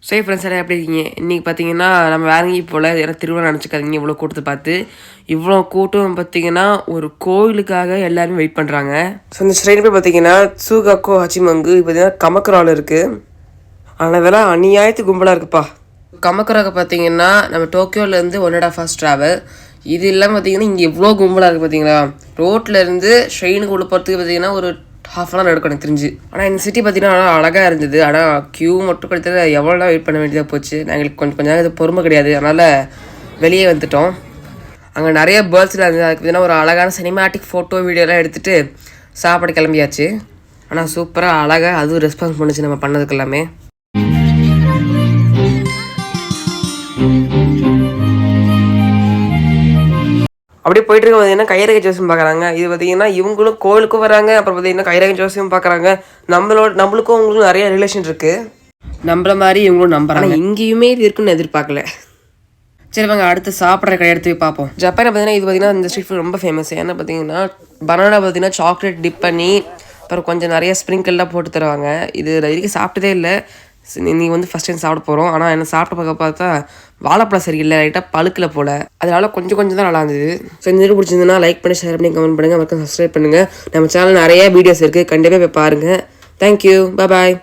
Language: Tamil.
சரி ஃப்ரெண்ட்ஸ் எல்லாம் எப்படி இருக்கீங்க? இன்றைக்கி பார்த்தீங்கன்னா நம்ம வேற எங்கேயும் போல் ஏன்னா திருவிழா நினச்சிக்காதீங்க. இவ்வளோ கூட்டத்தை பார்த்து இவ்வளோ கூட்டம் பார்த்தீங்கன்னா ஒரு கோவிலுக்காக எல்லாருமே வெயிட் பண்ணுறாங்க. ஸோ இந்த ஸ்ட்ரெயின் போய் பார்த்தீங்கன்னா சூகாக்கோ ஹச்சிமங்கு இப்போ பார்த்தீங்கன்னா கமக்கராவில் இருக்குது. ஆனால் இதெல்லாம் அநியாயத்து கும்பலாக இருக்குப்பா. கமக்கராக பார்த்தீங்கன்னா நம்ம டோக்கியோலேருந்து 1.5 hours ட்ராவல். இது இல்லாமல் பார்த்தீங்கன்னா இங்கே எவ்வளோ கும்பலாக இருக்குது பார்த்தீங்களா. ரோட்லேருந்து ட்ரெயினுக்கு உள்ள போகிறதுக்கு பார்த்தீங்கன்னா ஒரு ½ hour எடுக்கும் எனக்கு தெரிஞ்சு. ஆனால் இந்த சிட்டி பார்த்தீங்கன்னா நல்லா அழகாக இருந்தது. ஆனால் க்யூ மட்டும் கிடைத்தது எவ்வளோ வெயிட் பண்ண வேண்டியதாக போச்சு. எங்களுக்கு கொஞ்சம் நேரம் இது பொறுமை கிடையாது. அதனால் வெளியே வந்துட்டோம். அங்கே நிறைய பேர்ட்ஸ்லாம் இருந்தது. அதுக்கு பார்த்தீங்கன்னா ஒரு அழகான சினிமாட்டிக் ஃபோட்டோ வீடியோலாம் எடுத்துகிட்டு சாப்பாடு கிளம்பியாச்சு. ஆனால் சூப்பராக அழகாக அதுவும் ரெஸ்பான்ஸ் பண்ணுச்சு நம்ம பண்ணதுக்கு எல்லாமே. அப்படியே போயிட்டு இருக்க பார்த்தீங்கன்னா கைரேகை ஜோசியம் பார்க்குறாங்க. இது பார்த்தீங்கன்னா இவங்களும் கோவிலுக்கும் வராங்க. அப்புறம் பார்த்தீங்கன்னா கைரேகை ஜோசியம் பார்க்குறாங்க. நம்மளுக்கும் அவங்களுக்கும் நிறைய ரிலேஷன் இருக்குது. நம்மள மாதிரி இவங்களும் நம்புறாங்க. இங்கேயுமே இது இருக்குன்னு எதிர்பார்க்கல. சரி வாங்க அடுத்து சாப்பிட்ற கடை எடுத்து போய் பார்ப்போம். ஜப்பானை பார்த்தீங்கன்னா இது பார்த்தீங்கன்னா இந்த ஸ்ட்ரீட் ஃபுட் ரொம்ப ஃபேமஸ். ஏன்னா பார்த்தீங்கன்னா பனானா பார்த்தீங்கன்னா சாக்லேட் டிப் பண்ணி அப்புறம் கொஞ்சம் நிறைய ஸ்ப்ரிங்கிள்லாம் போட்டு தருவாங்க. இது வரைக்கும் சாப்பிட்டதே இல்லை. நீங்கள் வந்து ஃபஸ்ட் டைம் சாப்பிட போகிறோம். ஆனால் என்ன சாப்பிட்ட பார்த்தா வாழைப்பழம் சரியில்லை, லைட்டாக பழுக்கில் போல். அதனால கொஞ்சம் தான் நல்லா இருந்தது. ஸோ இந்த வீடியோ பிடிச்சிருந்ததுன்னா லைக் பண்ணி ஷேர் பண்ணி கமெண்ட் பண்ணுங்கள். மறக்காம சப்ஸ்கிரைப் பண்ணுங்கள். நம்ம சேனல் நிறைய வீடியோஸ் இருக்குது, கண்டிப்பாக போய் பாருங்கள். தேங்க்யூ, பாய்.